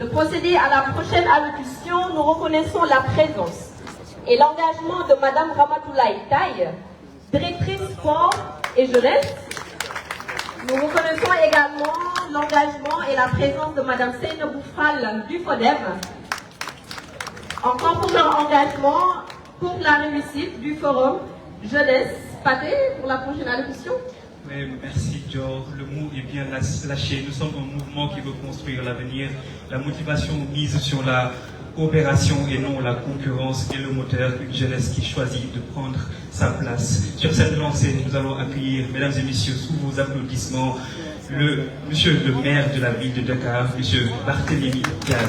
de procéder à la prochaine allocution, nous reconnaissons la présence et l'engagement de Madame Ramatoulaye Taye, directrice sport et jeunesse. Nous reconnaissons également l'engagement et la présence de Madame Seynabou Fall du FODEM, encore pour leur engagement pour la réussite du forum jeunesse. Pathé, pour la prochaine allocution. Oui, merci Dior. Le mot est bien lâché. Nous sommes un mouvement qui veut construire l'avenir. La motivation mise sur la coopération et non la concurrence est le moteur d'une jeunesse qui choisit de prendre sa place. Sur cette lancée, nous allons accueillir, mesdames et messieurs, sous vos applaudissements, monsieur le maire de la ville de Dakar, monsieur Barthélémy Diaz.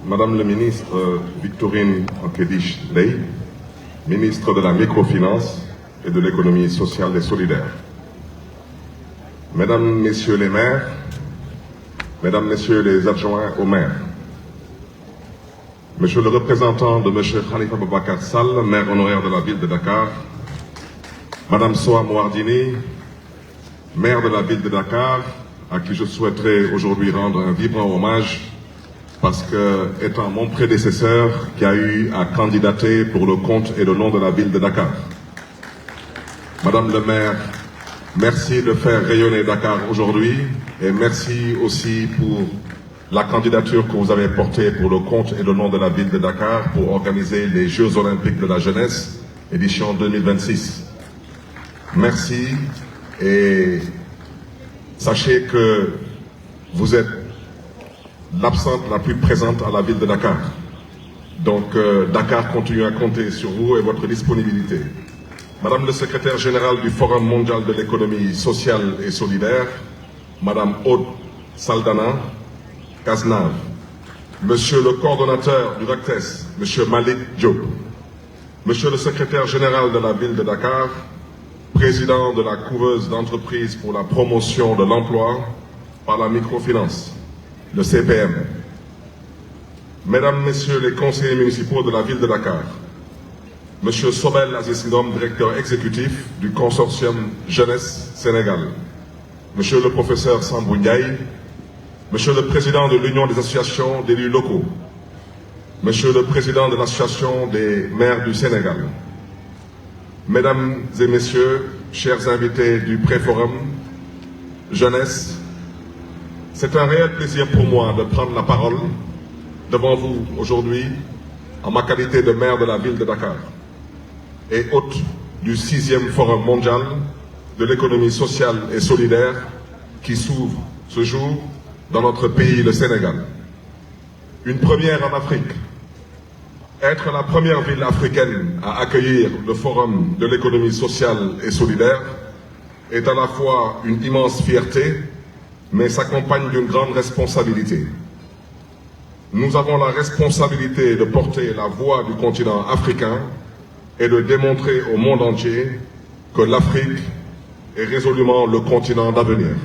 Madame le ministre Victorine Ankédiche-Ndeye, ministre de la microfinance et de l'économie sociale et solidaire. Mesdames, Messieurs les maires, Mesdames, Messieurs les adjoints au maire, Monsieur le représentant de Monsieur Khalifa Boubacar Sall, maire honoraire de la ville de Dakar, Madame Soha Mouardini, maire de la ville de Dakar, à qui je souhaiterais aujourd'hui rendre un vibrant hommage parce que, étant mon prédécesseur qui a eu à candidater pour le compte et le nom de la ville de Dakar. Madame le maire, merci de faire rayonner Dakar aujourd'hui et merci aussi pour la candidature que vous avez portée pour le compte et le nom de la ville de Dakar pour organiser les Jeux Olympiques de la jeunesse, édition 2026. Merci et sachez que vous êtes l'absente la plus présente à la ville de Dakar. Donc Dakar continue à compter sur vous et votre disponibilité. Madame le secrétaire général du Forum mondial de l'économie sociale et solidaire, Madame Aude Saldana Kaznav, Monsieur le coordonnateur du RACTES, Monsieur Malik Diop, Monsieur le secrétaire général de la ville de Dakar, président de la couveuse d'entreprise pour la promotion de l'emploi par la microfinance, le CPM. Mesdames, Messieurs les conseillers municipaux de la ville de Dakar, Monsieur Sobel Aziz Ngom, directeur exécutif du consortium Jeunesse Sénégal, Monsieur le professeur Sambou Ndiaye, Monsieur le président de l'Union des associations d'élus locaux, Monsieur le président de l'Association des maires du Sénégal, Mesdames et Messieurs, chers invités du Préforum Jeunesse, c'est un réel plaisir pour moi de prendre la parole devant vous aujourd'hui en ma qualité de maire de la ville de Dakar et hôte du 6e Forum mondial de l'économie sociale et solidaire qui s'ouvre ce jour dans notre pays, le Sénégal. Une première en Afrique. Être la première ville africaine à accueillir le Forum de l'économie sociale et solidaire est à la fois une immense fierté, mais s'accompagne d'une grande responsabilité. Nous avons la responsabilité de porter la voix du continent africain et de démontrer au monde entier que l'Afrique est résolument le continent d'avenir.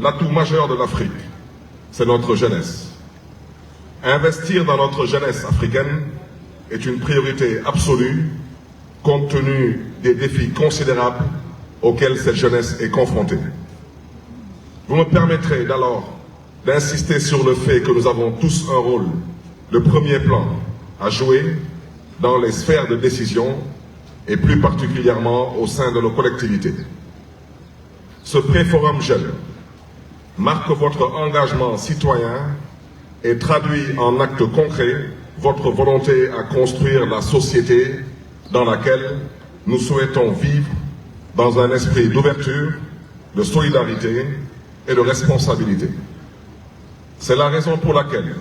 L'atout majeur de l'Afrique, c'est notre jeunesse. Investir dans notre jeunesse africaine est une priorité absolue compte tenu des défis considérables auxquels cette jeunesse est confrontée. Vous me permettrez alors d'insister sur le fait que nous avons tous un rôle de premier plan à jouer dans les sphères de décision et plus particulièrement au sein de nos collectivités. Ce pré-forum jeune marque votre engagement citoyen et traduit en actes concrets votre volonté à construire la société dans laquelle nous souhaitons vivre dans un esprit d'ouverture, de solidarité et de responsabilité. C'est la raison pour laquelle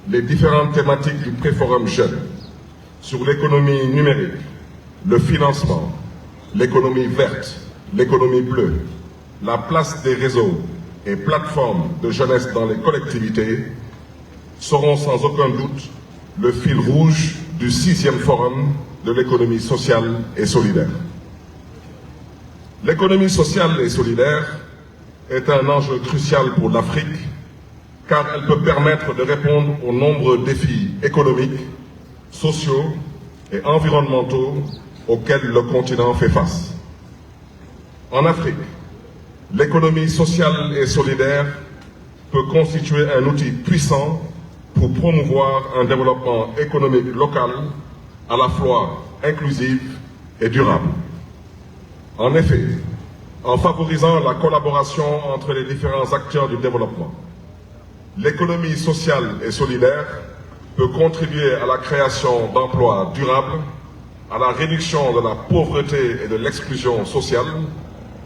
les différentes thématiques du Préforum Jeunes sur l'économie numérique, le financement, l'économie verte, l'économie bleue, la place des réseaux et plateformes de jeunesse dans les collectivités seront sans aucun doute le fil rouge du 6e Forum de l'économie sociale et solidaire. L'économie sociale et solidaire est un enjeu crucial pour l'Afrique car elle peut permettre de répondre aux nombreux défis économiques, sociaux et environnementaux auxquels le continent fait face. En Afrique, l'économie sociale et solidaire peut constituer un outil puissant pour promouvoir un développement économique local à la fois inclusif et durable. En effet, en favorisant la collaboration entre les différents acteurs du développement, l'économie sociale et solidaire peut contribuer à la création d'emplois durables, à la réduction de la pauvreté et de l'exclusion sociale,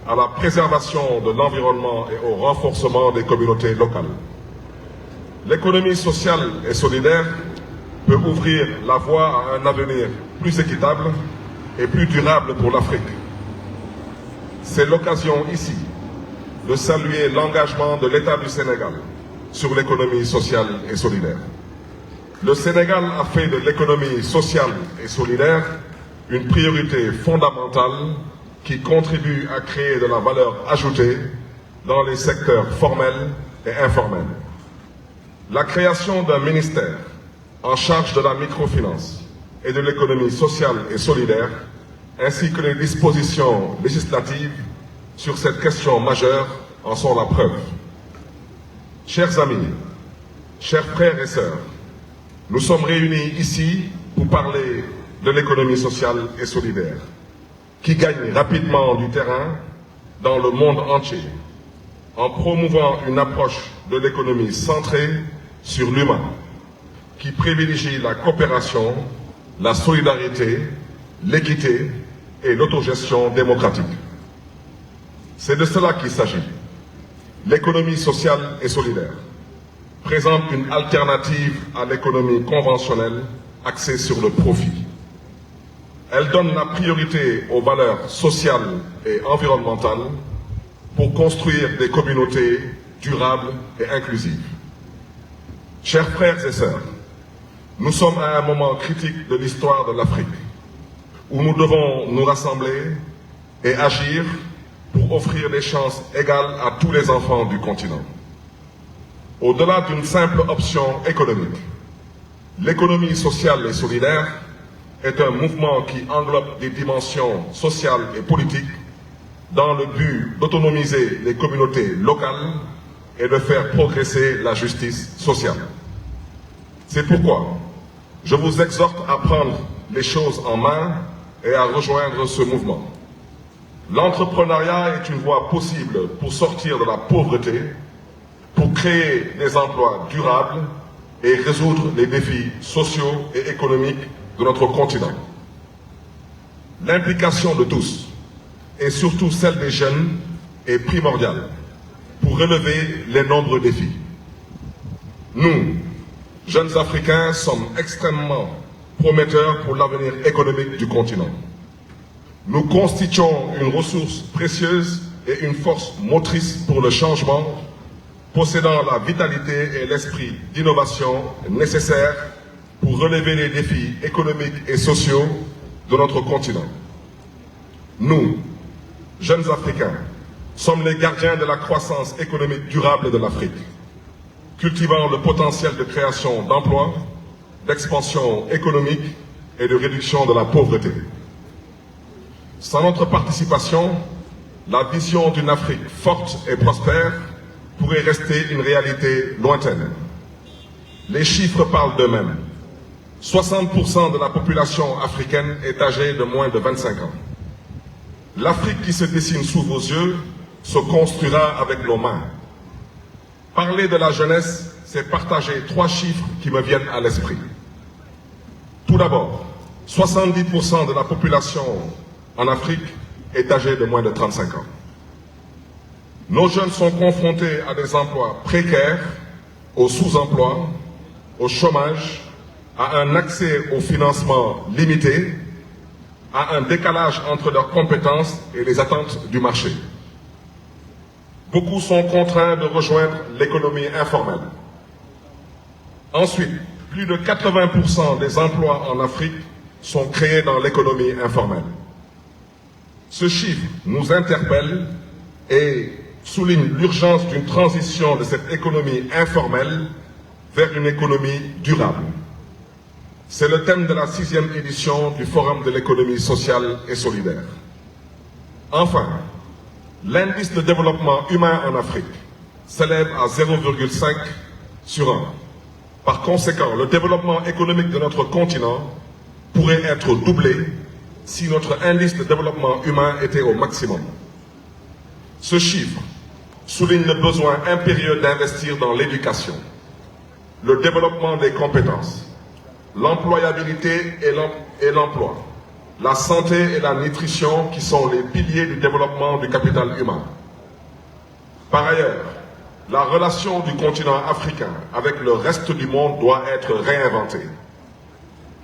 à la préservation de l'environnement et au renforcement des communautés locales. L'économie sociale et solidaire peut ouvrir la voie à un avenir plus équitable et plus durable pour l'Afrique. C'est l'occasion ici de saluer l'engagement de l'État du Sénégal sur l'économie sociale et solidaire. Le Sénégal a fait de l'économie sociale et solidaire une priorité fondamentale qui contribue à créer de la valeur ajoutée dans les secteurs formels et informels. La création d'un ministère en charge de la microfinance et de l'économie sociale et solidaire, ainsi que les dispositions législatives sur cette question majeure en sont la preuve. Chers amis, chers frères et sœurs, nous sommes réunis ici pour parler de l'économie sociale et solidaire, qui gagne rapidement du terrain dans le monde entier, en promouvant une approche de l'économie centrée sur l'humain, qui privilégie la coopération, la solidarité, l'équité et l'autogestion démocratique. C'est de cela qu'il s'agit. L'économie sociale et solidaire présente une alternative à l'économie conventionnelle axée sur le profit. Elle donne la priorité aux valeurs sociales et environnementales pour construire des communautés durables et inclusives. Chers frères et sœurs, nous sommes à un moment critique de l'histoire de l'Afrique, où nous devons nous rassembler et agir pour offrir des chances égales à tous les enfants du continent. Au-delà d'une simple option économique, l'économie sociale et solidaire est un mouvement qui englobe des dimensions sociales et politiques dans le but d'autonomiser les communautés locales et de faire progresser la justice sociale. C'est pourquoi je vous exhorte à prendre les choses en main et à rejoindre ce mouvement. L'entrepreneuriat est une voie possible pour sortir de la pauvreté, pour créer des emplois durables et résoudre les défis sociaux et économiques de notre continent. L'implication de tous, et surtout celle des jeunes, est primordiale pour relever les nombreux défis. Nous, jeunes Africains, sommes extrêmement prometteurs pour l'avenir économique du continent. Nous constituons une ressource précieuse et une force motrice pour le changement, possédant la vitalité et l'esprit d'innovation nécessaires pour relever les défis économiques et sociaux de notre continent. Nous, jeunes Africains, sommes les gardiens de la croissance économique durable de l'Afrique, cultivant le potentiel de création d'emplois, d'expansion économique et de réduction de la pauvreté. Sans notre participation, la vision d'une Afrique forte et prospère pourrait rester une réalité lointaine. Les chiffres parlent d'eux-mêmes. 60% de la population africaine est âgée de moins de 25 ans. L'Afrique qui se dessine sous vos yeux se construira avec nos mains. Parler de la jeunesse, c'est partager 3 chiffres qui me viennent à l'esprit. Tout d'abord, 70% de la population en Afrique est âgée de moins de 35 ans. Nos jeunes sont confrontés à des emplois précaires au sous-emploi, au chômage, à un accès au financement limité, à un décalage entre leurs compétences et les attentes du marché. Beaucoup sont contraints de rejoindre l'économie informelle. Ensuite, plus de 80% des emplois en Afrique sont créés dans l'économie informelle. Ce chiffre nous interpelle et souligne l'urgence d'une transition de cette économie informelle vers une économie durable. C'est le thème de la 6e édition du Forum de l'économie sociale et solidaire. Enfin, l'indice de développement humain en Afrique s'élève à 0,5 sur 1. Par conséquent, le développement économique de notre continent pourrait être doublé si notre indice de développement humain était au maximum. Ce chiffre souligne le besoin impérieux d'investir dans l'éducation, le développement des compétences, l'employabilité et l'emploi, la santé et la nutrition qui sont les piliers du développement du capital humain. Par ailleurs, la relation du continent africain avec le reste du monde doit être réinventée.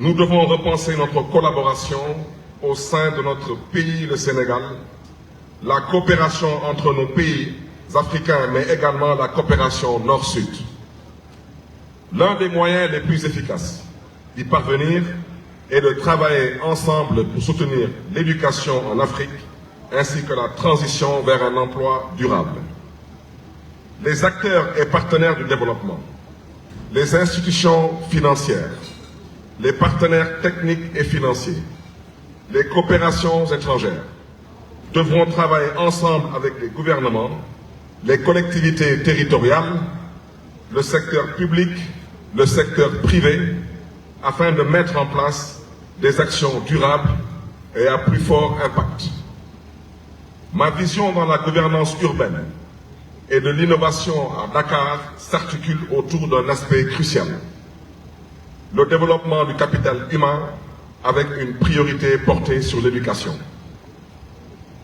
Nous devons repenser notre collaboration au sein de notre pays, le Sénégal, la coopération entre nos pays africains, mais également la coopération nord-sud. L'un des moyens les plus efficaces d'y parvenir est de travailler ensemble pour soutenir l'éducation en Afrique ainsi que la transition vers un emploi durable. Les acteurs et partenaires du développement, les institutions financières, les partenaires techniques et financiers, les coopérations étrangères devront travailler ensemble avec les gouvernements, les collectivités territoriales, le secteur public, le secteur privé, afin de mettre en place des actions durables et à plus fort impact. Ma vision dans la gouvernance urbaine et de l'innovation à Dakar s'articule autour d'un aspect crucial: le développement du capital humain avec une priorité portée sur l'éducation.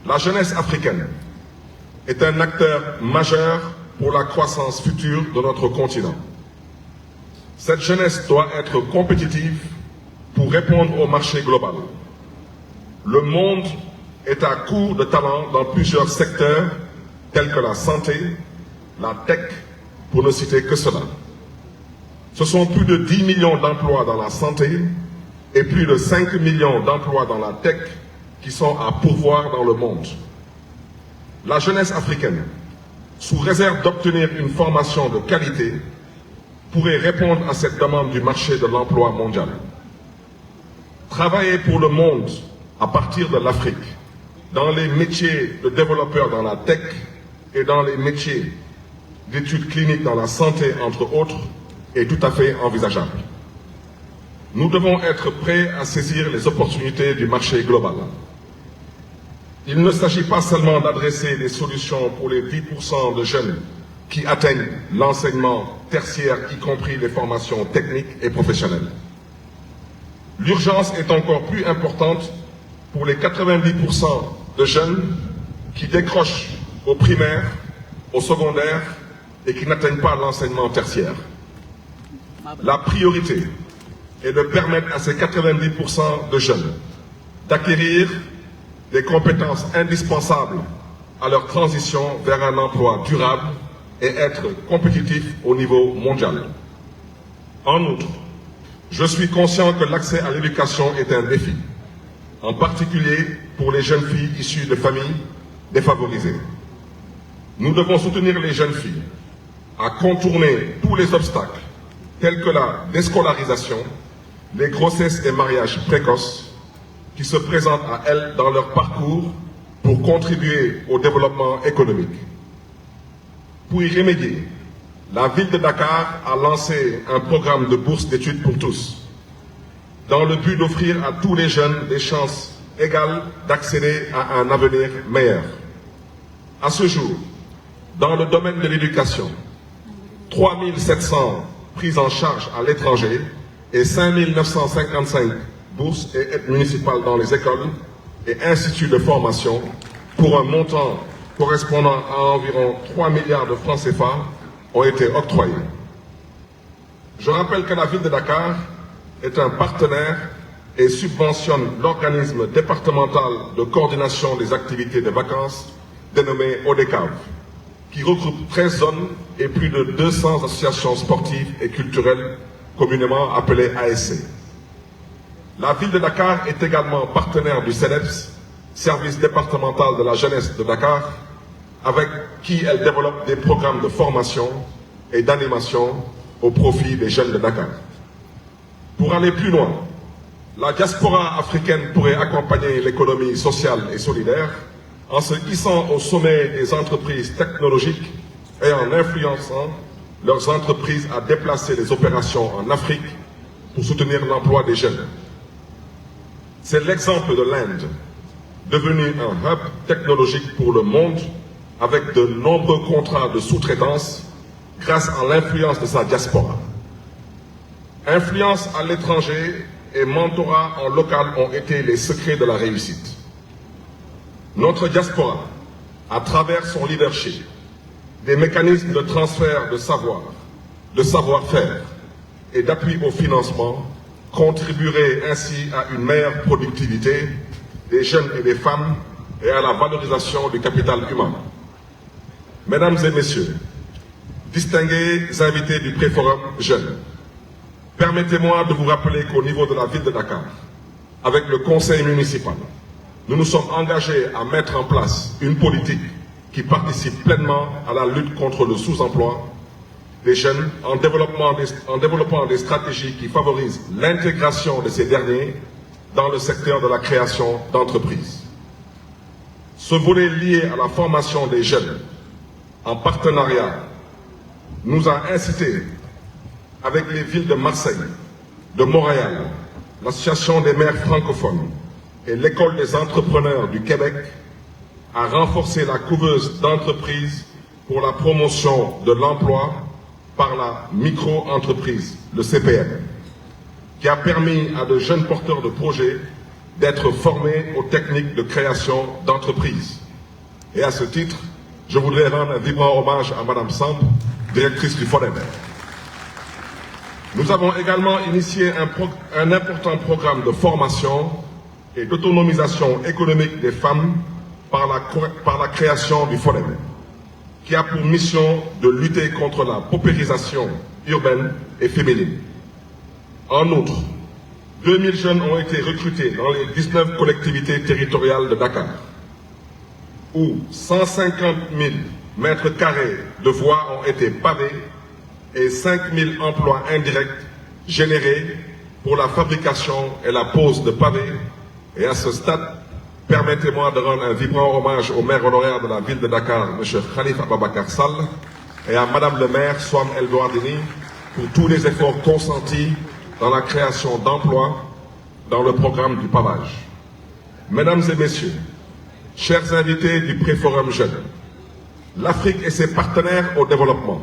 La jeunesse africaine est un acteur majeur pour la croissance future de notre continent. Cette jeunesse doit être compétitive pour répondre au marché global. Le monde est à court de talents dans plusieurs secteurs tels que la santé, la tech, pour ne citer que cela. Ce sont plus de 10 millions d'emplois dans la santé et plus de 5 millions d'emplois dans la tech qui sont à pourvoir dans le monde. La jeunesse africaine, sous réserve d'obtenir une formation de qualité, pourrait répondre à cette demande du marché de l'emploi mondial. Travailler pour le monde à partir de l'Afrique, dans les métiers de développeurs dans la tech et dans les métiers d'études cliniques dans la santé, entre autres, est tout à fait envisageable. Nous devons être prêts à saisir les opportunités du marché global. Il ne s'agit pas seulement d'adresser des solutions pour les 10% de jeunes qui atteignent l'enseignement tertiaire, y compris les formations techniques et professionnelles. L'urgence est encore plus importante pour les 90% de jeunes qui décrochent au primaire, au secondaire et qui n'atteignent pas l'enseignement tertiaire. La priorité est de permettre à ces 90% de jeunes d'acquérir des compétences indispensables à leur transition vers un emploi durable et être compétitif au niveau mondial. En outre, je suis conscient que l'accès à l'éducation est un défi, en particulier pour les jeunes filles issues de familles défavorisées. Nous devons soutenir les jeunes filles à contourner tous les obstacles, tels que la déscolarisation, les grossesses et mariages précoces, qui se présentent à elles dans leur parcours pour contribuer au développement économique. Pour y remédier, la ville de Dakar a lancé un programme de bourse d'études pour tous, dans le but d'offrir à tous les jeunes des chances égales d'accéder à un avenir meilleur. À ce jour, dans le domaine de l'éducation, 3700 prises en charge à l'étranger et 5955 bourses et aides municipales dans les écoles et instituts de formation pour un montant correspondant à environ 3 milliards de francs CFA ont été octroyés. Je rappelle que la ville de Dakar est un partenaire et subventionne l'organisme départemental de coordination des activités de vacances dénommé ODECAV, qui regroupe 13 zones et plus de 200 associations sportives et culturelles communément appelées ASC. La ville de Dakar est également partenaire du CEDEPS, service départemental de la jeunesse de Dakar, avec qui elle développe des programmes de formation et d'animation au profit des jeunes de Dakar. Pour aller plus loin, la diaspora africaine pourrait accompagner l'économie sociale et solidaire en se hissant au sommet des entreprises technologiques et en influençant leurs entreprises à déplacer les opérations en Afrique pour soutenir l'emploi des jeunes. C'est l'exemple de l'Inde, devenue un hub technologique pour le monde avec de nombreux contrats de sous-traitance grâce à l'influence de sa diaspora. Influence à l'étranger et mentorat en local ont été les secrets de la réussite. Notre diaspora, à travers son leadership, des mécanismes de transfert de savoir, de savoir-faire et d'appui au financement, contribuerait ainsi à une meilleure productivité des jeunes et des femmes et à la valorisation du capital humain. Mesdames et messieurs, distingués invités du Préforum Jeunes, permettez-moi de vous rappeler qu'au niveau de la ville de Dakar, avec le conseil municipal, nous nous sommes engagés à mettre en place une politique qui participe pleinement à la lutte contre le sous-emploi des jeunes en développant des stratégies qui favorisent l'intégration de ces derniers dans le secteur de la création d'entreprises. Ce volet lié à la formation des jeunes, en partenariat, nous a incité, avec les villes de Marseille, de Montréal, l'Association des maires francophones et l'École des entrepreneurs du Québec, à renforcer la couveuse d'entreprises pour la promotion de l'emploi par la micro-entreprise, le CPM, qui a permis à de jeunes porteurs de projets d'être formés aux techniques de création d'entreprises. Et à ce titre, je voudrais rendre un vibrant hommage à Madame Samb, directrice du FODEM. Nous avons également initié un important programme de formation et d'autonomisation économique des femmes par la création du FODEM, qui a pour mission de lutter contre la paupérisation urbaine et féminine. En outre, 2000 jeunes ont été recrutés dans les 19 collectivités territoriales de Dakar, où 150 000 mètres carrés de voies ont été pavés et 5 000 emplois indirects générés pour la fabrication et la pose de pavés. Et à ce stade, permettez-moi de rendre un vibrant hommage au maire honoraire de la ville de Dakar, M. Khalifa Ababakar Sall, et à Madame le maire, Swam El Douardini, pour tous les efforts consentis dans la création d'emplois dans le programme du pavage. Mesdames et messieurs, chers invités du Préforum Jeunes, l'Afrique et ses partenaires au développement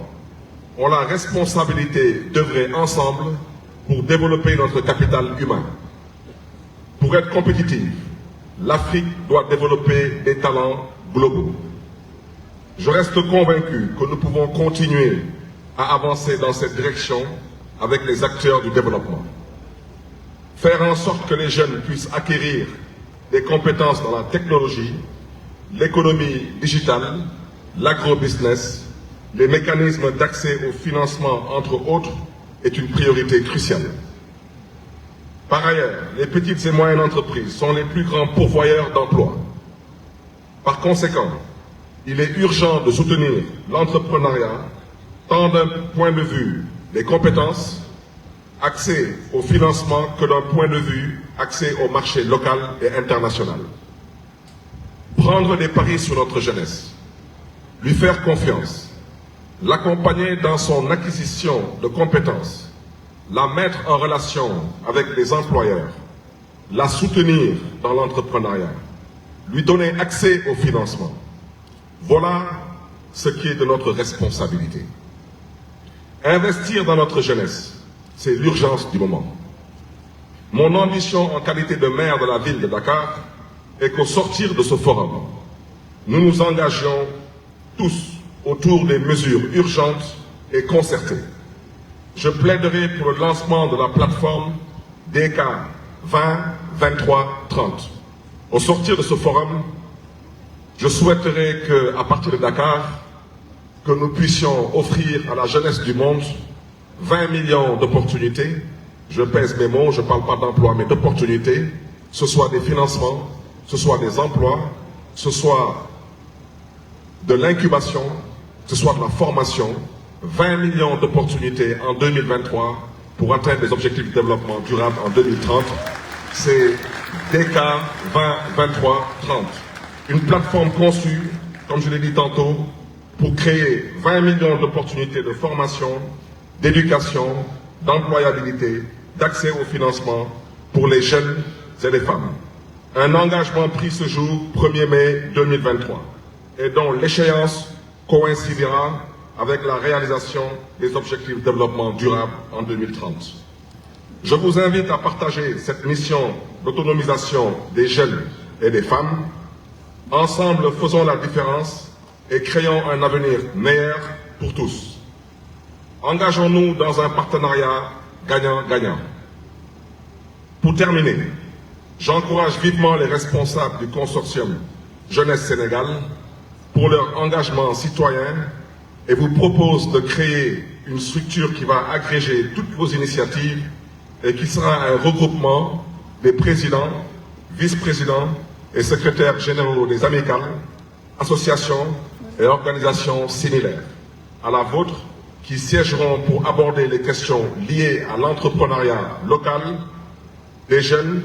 ont la responsabilité d'œuvrer ensemble pour développer notre capital humain. Pour être compétitive, l'Afrique doit développer des talents globaux. Je reste convaincu que nous pouvons continuer à avancer dans cette direction avec les acteurs du développement. Faire en sorte que les jeunes puissent acquérir des compétences dans la technologie, l'économie digitale, l'agro-business, les mécanismes d'accès au financement, entre autres, est une priorité cruciale. Par ailleurs, les petites et moyennes entreprises sont les plus grands pourvoyeurs d'emplois. Par conséquent, il est urgent de soutenir l'entrepreneuriat tant d'un point de vue des compétences, accès au financement, que d'un point de vue accès au marché local et international. Prendre des paris sur notre jeunesse, lui faire confiance, l'accompagner dans son acquisition de compétences, la mettre en relation avec les employeurs, la soutenir dans l'entrepreneuriat, lui donner accès au financement. Voilà ce qui est de notre responsabilité. Investir dans notre jeunesse, c'est l'urgence du moment. Mon ambition en qualité de maire de la ville de Dakar est qu'au sortir de ce forum, nous nous engagions tous autour des mesures urgentes et concertées. je plaiderai pour le lancement de la plateforme DK 20, 23, 30. Au sortir de ce forum, je souhaiterais qu'à partir de Dakar, que nous puissions offrir à la jeunesse du monde 20 millions d'opportunités. Je pèse mes mots, je ne parle pas d'emploi, mais d'opportunités. Ce soit des financements, ce soit des emplois, ce soit de l'incubation, ce soit de la formation. 20 millions d'opportunités en 2023 pour atteindre les objectifs de développement durable en 2030. C'est DK 20, 23, 30. Une plateforme conçue, comme je l'ai dit tantôt, pour créer 20 millions d'opportunités de formation, d'éducation, d'employabilité, d'accès au financement pour les jeunes et les femmes. Un engagement pris ce jour, 1er mai 2023, et dont l'échéance coïncidera avec la réalisation des objectifs de développement durable en 2030. Je vous invite à partager cette mission d'autonomisation des jeunes et des femmes. Ensemble, faisons la différence et créons un avenir meilleur pour tous. Engageons-nous dans un partenariat gagnant-gagnant. Pour terminer, j'encourage vivement les responsables du consortium Jeunesse Sénégal pour leur engagement citoyen et vous propose de créer une structure qui va agréger toutes vos initiatives et qui sera un regroupement des présidents, vice-présidents et secrétaires généraux des amicales, associations et organisations similaires à la vôtre qui siégeront pour aborder les questions liées à l'entrepreneuriat local des jeunes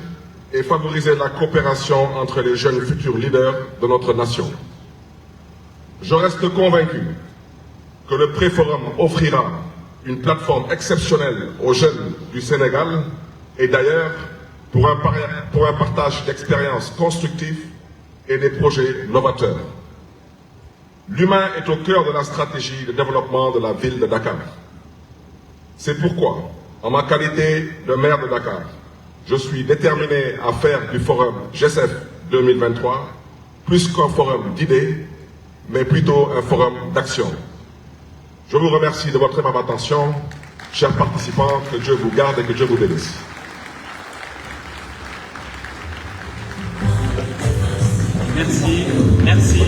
et favoriser la coopération entre les jeunes futurs leaders de notre nation. Je reste convaincu que le Préforum offrira une plateforme exceptionnelle aux jeunes du Sénégal et d'ailleurs pour un partage d'expériences constructives et des projets novateurs. L'humain est au cœur de la stratégie de développement de la ville de Dakar. C'est pourquoi, en ma qualité de maire de Dakar, je suis déterminé à faire du forum GESEF 2023 plus qu'un forum d'idées, mais plutôt un forum d'action. Je vous remercie de votre aimable attention. Chers participants, que Dieu vous garde et que Dieu vous bénisse. Merci, merci.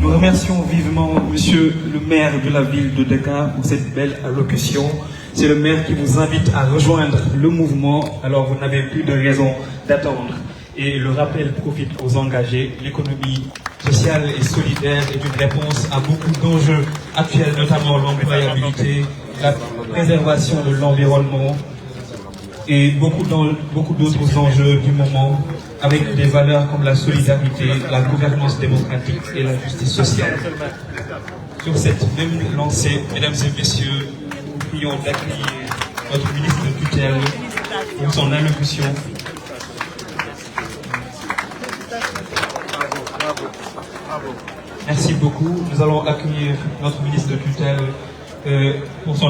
Nous remercions vivement Monsieur le maire de la ville de Dakar pour cette belle allocution. C'est le maire qui vous invite à rejoindre le mouvement, alors vous n'avez plus de raison d'attendre. Et le rappel profite aux engagés. L'économie sociale et solidaire est une réponse à beaucoup d'enjeux actuels, notamment l'employabilité, la préservation de l'environnement et beaucoup d'autres enjeux du moment, avec des valeurs comme la solidarité, la gouvernance démocratique et la justice sociale. Sur cette même lancée, mesdames et messieurs, nous prions d'accueillir notre ministre de tutelle pour son allocution. Merci beaucoup. Nous allons accueillir notre ministre de tutelle pour son